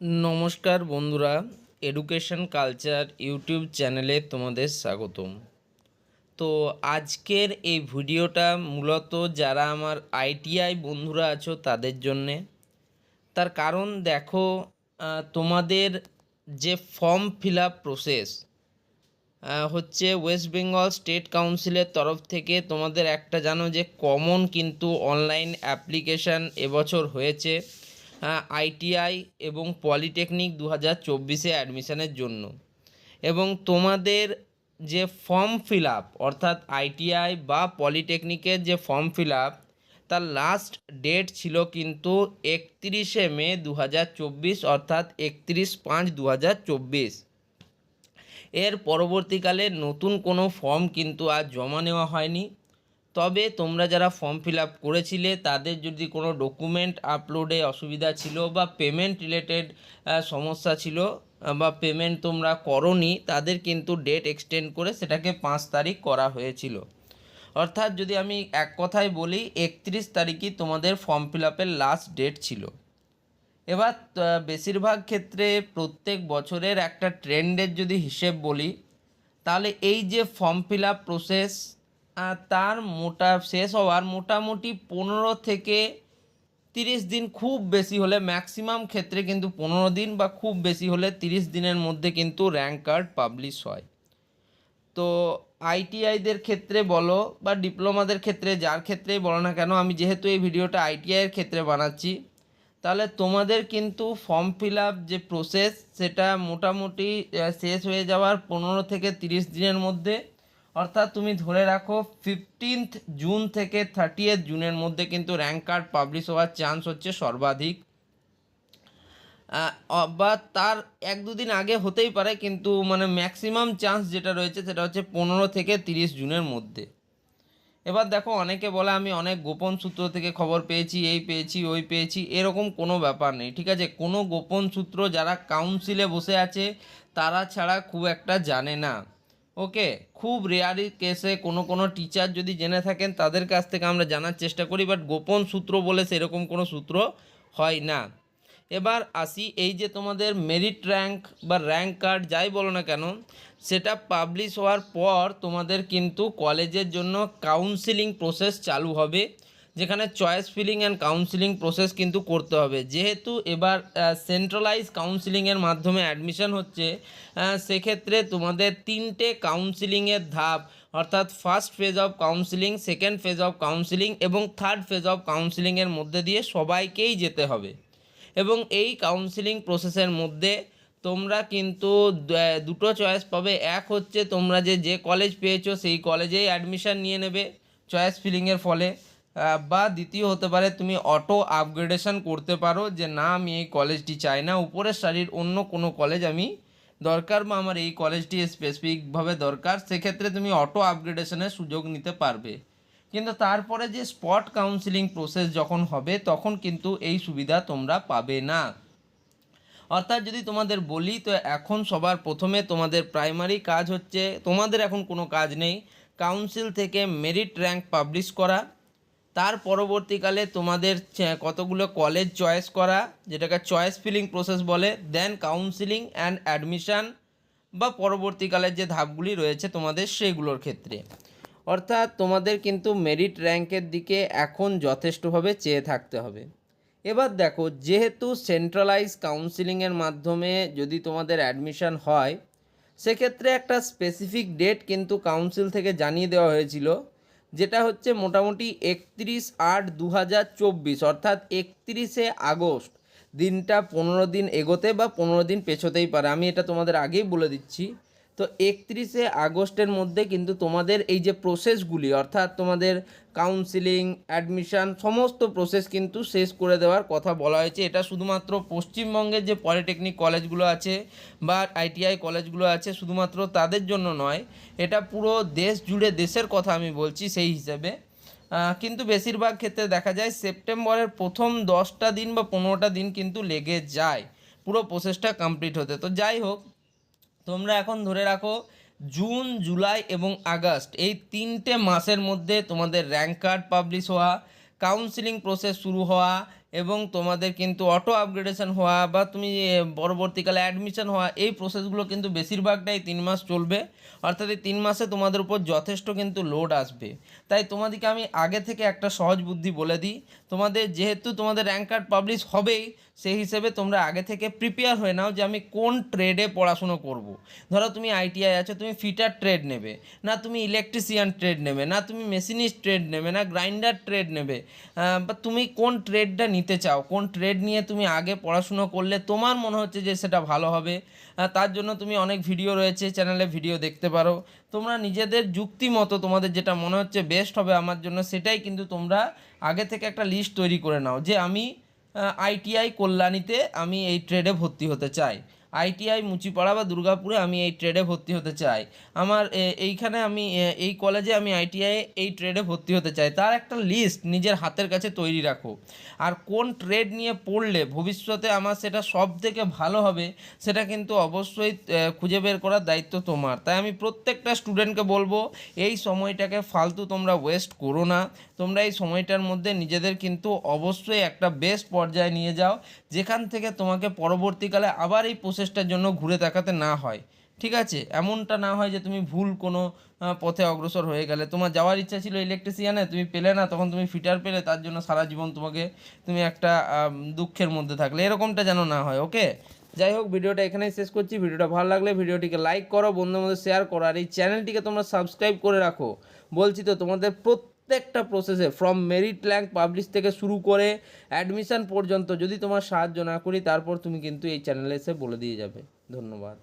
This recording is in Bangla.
নমস্কার বন্ধুরা, এডুকেশন কালচার ইউটিউব চ্যানেলে তোমাদের স্বাগতম। তো আজকের এই ভিডিওটা মূলত যারা আমার আইটিআই বন্ধুরা আছো তাদের জন্যে। তার কারণ দেখো, তোমাদের যে ফর্ম ফিল আপ প্রসেস হচ্ছে ওয়েস্ট বেঙ্গল স্টেট কাউন্সিলের তরফ থেকে তোমাদের একটা জানো যে কমন কিন্তু অনলাইন অ্যাপ্লিকেশান এবছর হয়েছে আইটিআই এবং পলিটেকনিক 2024-এ অ্যাডমিশনের জন্য। এবং তোমাদের যে ফর্ম ফিল আপ অর্থাৎ আইটিআই বা পলিটেকনিকের যে ফর্ম ফিল আপ তার লাস্ট ডেট ছিল কিন্তু 31শে মে 2024, অর্থাৎ 31/5/2024। এর পরবর্তীকালে নতুন কোনো ফর্ম কিন্তু আর জমা নেওয়া হয়নি। তবে তোমরা যারা ফর্ম ফিল আপ করেছিলে তাদের যদি কোনো ডকুমেন্ট আপলোডে অসুবিধা ছিল বা পেমেন্ট রিলেটেড সমস্যা ছিল বা পেমেন্ট তোমরা করোনি, তাদের কিন্তু ডেট এক্সটেন্ড করে সেটাকে 5 তারিখ করা হয়েছিল। অর্থাৎ যদি আমি এক কথায় বলি, 31 তারিখই তোমাদের ফর্ম ফিল আপের লাস্ট ডেট ছিল। এবার বেশিরভাগ ক্ষেত্রে প্রত্যেক বছরের একটা ট্রেন্ডের যদি হিসেব বলি, তাহলে এই যে ফর্ম ফিল আপ প্রসেস তার শেষ হওয়ার মোটামুটি 15 থেকে 30 দিন, খুব বেশি হলে ম্যাক্সিমাম ক্ষেত্রে কিন্তু 15 দিন বা খুব বেশি হলে 30 দিনের মধ্যে কিন্তু র্যাঙ্ক কার্ড পাবলিশ হয়। তো আইটিআইদের ক্ষেত্রে বলো বা ডিপ্লোমাদের ক্ষেত্রে, যার ক্ষেত্রেই বলো না কেন, আমি যেহেতু এই ভিডিওটা আইটিআইয়ের ক্ষেত্রে বানাচ্ছি, তাহলে তোমাদের কিন্তু ফর্ম ফিল আপ যে প্রসেস সেটা মোটামুটি শেষ হয়ে যাওয়ার 15 থেকে 30 দিনের মধ্যে, অর্থাৎ তুমি ধরে রাখো 15 জুন থেকে 30 জুনের মধ্যে কিন্তু র্যাঙ্ক কার্ড পাবলিশ হওয়ার চান্স হচ্ছে সর্বাধিক। বা তার 1-2 দিন আগে হতেই পারে, কিন্তু মানে ম্যাক্সিমাম চান্স যেটা রয়েছে সেটা হচ্ছে 15 থেকে 30 জুনের মধ্যে। এবার দেখো, অনেকে বলে আমি অনেক গোপন সূত্র থেকে খবর পেয়েছি, এই পেয়েছি ওই পেয়েছি, এরকম কোনো ব্যাপার নেই, ঠিক আছে? কোনো গোপন সূত্র যারা কাউন্সিলে বসে আছে তারা ছাড়া খুব একটা জানে না। ওকে, খুব রেয়ারি কেসে কোনো টিচার যদি জেনে থাকেন তাদের কাছ থেকে আমরা জানার চেষ্টা করি, বাট গোপন সূত্র বলে সেরকম কোনো সূত্র হয় না। এবার আসি, এই যে তোমাদের মেরিট র্যাঙ্ক বা র্যাঙ্ক কার্ড যাই বলো না কেন, সেটা পাবলিশ হওয়ার পর তোমাদের কিন্তু কলেজের জন্য কাউন্সিলিং প্রসেস চালু হবে, যেখানে choice filling and counselling process কিন্তু করতে হবে। যেহেতু এবার সেন্ট্রালাইজ কাউন্সিলিংয়ের মাধ্যমে অ্যাডমিশন হচ্ছে, সেক্ষেত্রে তোমাদের 3টে কাউন্সিলিংয়ের ধাপ, অর্থাৎ first phase of counselling, second phase of counselling এবং থার্ড ফেজ অফ কাউন্সিলিংয়ের মধ্যে দিয়ে সবাইকেই যেতে হবে। এবং এই কাউন্সিলিং প্রসেসের মধ্যে তোমরা কিন্তু দুটো চয়েস পাবে। এক হচ্ছে তোমরা যে কলেজ পেয়েছো সেই কলেজেই অ্যাডমিশান নিয়ে নেবে চয়েস ফিলিংয়ের ফলে, বা দ্বিতীয় হতে পারে তুমি অটো আপগ্রেডেশন করতে পারো, যে না আমি এই কলেজটি চাই না, উপরের সারির অন্য কোনো কলেজ আমি দরকার বা আমার এই কলেজটি স্পেসিফিকভাবে দরকার, সেক্ষেত্রে তুমি অটো আপগ্রেডেশনের সুযোগ নিতে পারবে। কিন্তু তারপরে যে স্পট কাউন্সিলিং প্রসেস যখন হবে তখন কিন্তু এই সুবিধা তোমরা পাবে না। অর্থাৎ যদি তোমাদের বলি, তো এখন সবার প্রথমে তোমাদের প্রাইমারি কাজ হচ্ছে, তোমাদের এখন কোনো কাজ নেই, কাউন্সিল থেকে মেরিট র্যাঙ্ক পাবলিশ করা, তার পরবর্তীকালে তোমাদের কতগুলো কলেজ চয়েস করা, যেটাকে চয়েস ফিলিং প্রসেস বলে, দেন কাউন্সিলিং অ্যান্ড অ্যাডমিশান বা পরবর্তীকালের যে ধাপগুলি রয়েছে তোমাদের সেইগুলোর ক্ষেত্রে। অর্থাৎ তোমাদের কিন্তু মেরিট র্যাঙ্কের দিকে এখন যথেষ্টভাবে চেয়ে থাকতে হবে। এবার দেখো, যেহেতু সেন্ট্রালাইজ কাউন্সিলিংয়ের মাধ্যমে যদি তোমাদের অ্যাডমিশান হয়, সেক্ষেত্রে একটা স্পেসিফিক ডেট কিন্তু কাউন্সিল থেকে জানিয়ে দেওয়া হয়েছিল, যেটা হচ্ছে মোটামুটি 31/8/2024, অর্থাৎ 31শে আগস্ট। দিনটা 15 দিন এগোতে বা 15 দিন পেছোতেই পারে, আমি এটা তোমাদের আগেই বলে দিচ্ছি। তো 31শে আগস্টের মধ্যে কিন্তু তোমাদের এই যে প্রসেসগুলি, অর্থাৎ তোমাদের কাউন্সিলিং, অ্যাডমিশান, সমস্ত প্রসেস কিন্তু শেষ করে দেওয়ার কথা বলা হয়েছে। এটা শুধুমাত্র পশ্চিমবঙ্গের যে পলিটেকনিক কলেজগুলো আছে বা আইটিআই কলেজগুলো আছে শুধুমাত্র তাদের জন্য নয়, এটা পুরো দেশ জুড়ে, দেশের কথা আমি বলছি সেই হিসেবে। কিন্তু বেশিরভাগ ক্ষেত্রে দেখা যায় সেপ্টেম্বরের প্রথম 10টা দিন বা 15টা দিন কিন্তু লেগে যায় পুরো প্রসেসটা কমপ্লিট হতে। তো যাই হোক, তোমরা এখন ধরে রাখো জুন, জুলাই এবং আগস্ট এই 3টে মাসের মধ্যে তোমাদের র্যাঙ্ক কার্ড পাবলিশ হওয়া, কাউন্সিলিং প্রসেস শুরু হওয়া এবং তোমাদের কিন্তু অটো আপগ্রেডেশন হওয়া বা তুমি পরবর্তীকালে অ্যাডমিশন হওয়া, এই প্রসেসগুলো কিন্তু বেশিরভাগটাই 3 মাস চলবে। অর্থাৎ এই 3 মাসে তোমাদের উপর যথেষ্ট কিন্তু লোড আসবে। তাই তোমাদেরকে আমি আগে থেকে একটা সহজ বুদ্ধি বলে দিই, তোমাদের যেহেতু তোমাদের র্যাঙ্ক কার্ড পাবলিশ হবেই, সেই হিসেবে তোমরা আগে থেকে প্রিপেয়ার হয়ে নাও যে আমি কোন ট্রেডে পড়াশুনো করব। ধরো তুমি আইটিআই আছো, তুমি ফিটার ট্রেড নেবে না, তুমি ইলেকট্রিশিয়ান ট্রেড নেবে না, তুমি মেশিনিস্ট ট্রেড নেবে না, গ্রাইন্ডার ট্রেড নেবে, বা তুমি কোন ট্রেডটা নিতে চাও, কোন ট্রেড নিয়ে তুমি আগে পড়াশুনো করলে তোমার মনে হচ্ছে যে সেটা ভালো হবে। তার জন্য তুমি অনেক ভিডিও রয়েছে চ্যানেলে, ভিডিও দেখতে পারো। তোমরা নিজেদের যুক্তি মতো তোমাদের যেটা মনে হচ্ছে বেস্ট হবে আমার জন্য, সেটাই কিন্তু তোমরা আগে থেকে একটা লিস্ট তৈরি করে নাও যে আমি আইটিআই কল্যাণীতে আমি এই ট্রেডে ভর্তি হতে চাই, আইটিআই মুচিপাড়া বা দুর্গাপুরে আমি এই ট্রেডে ভর্তি হতে চাই, আমার এইখানে আমি এই কলেজে আমি আইটিআই এই ট্রেডে ভর্তি হতে চাই। তার একটা লিস্ট নিজের হাতের কাছে তৈরি রাখো। আর কোন ট্রেড নিয়ে পড়লে ভবিষ্যতে আমার সেটা সব থেকে ভালো হবে, সেটা কিন্তু অবশ্যই খুঁজে বের করার দায়িত্ব তোমার। তাই আমি প্রত্যেকটা স্টুডেন্টকে বলবো, এই সময়টাকে ফালতু তোমরা ওয়েস্ট করো না। তোমরা এই সময়টার মধ্যে নিজেদের কিন্তু অবশ্যই একটা বেস্ট পর্যায়ে নিয়ে যাও, যেখান থেকে তোমাকে পরবর্তীকালে আবার এই প্রসেসটার জন্য ঘুরে তাকাতে না হয়। ঠিক আছে, এমনটা না হয় যে তুমি ভুল কোনো পথে অগ্রসর হয়ে গেলে। তোমার যাওয়ার ইচ্ছা ছিল ইলেকট্রিশিয়ানে, তুমি পেলে না, তখন তুমি ফিটার পেলে, তার জন্য সারা জীবন তুমি একটা দুঃখের মধ্যে থাকলে, এরকমটা যেন না হয়। ওকে, যাই হোক, ভিডিওটা এখানেই শেষ করছি। ভিডিওটা ভালো লাগলে ভিডিওটিকে লাইক করো, বন্ধুদের মধ্যে শেয়ার করো, আর এই চ্যানেলটিকে তোমরা সাবস্ক্রাইব করে রাখো। বলছি তো, তোমাদের প্রত্যেকটা প্রসেসে ফ্রম মেরিট র্যাঙ্ক পাবলিশ থেকে শুরু করে অ্যাডমিশন পর্যন্ত যদি তোমার সাহায্য না করি, তারপর তুমি কিন্তু এই চ্যানেলে এসে বলে দিয়ে যাবে। ধন্যবাদ।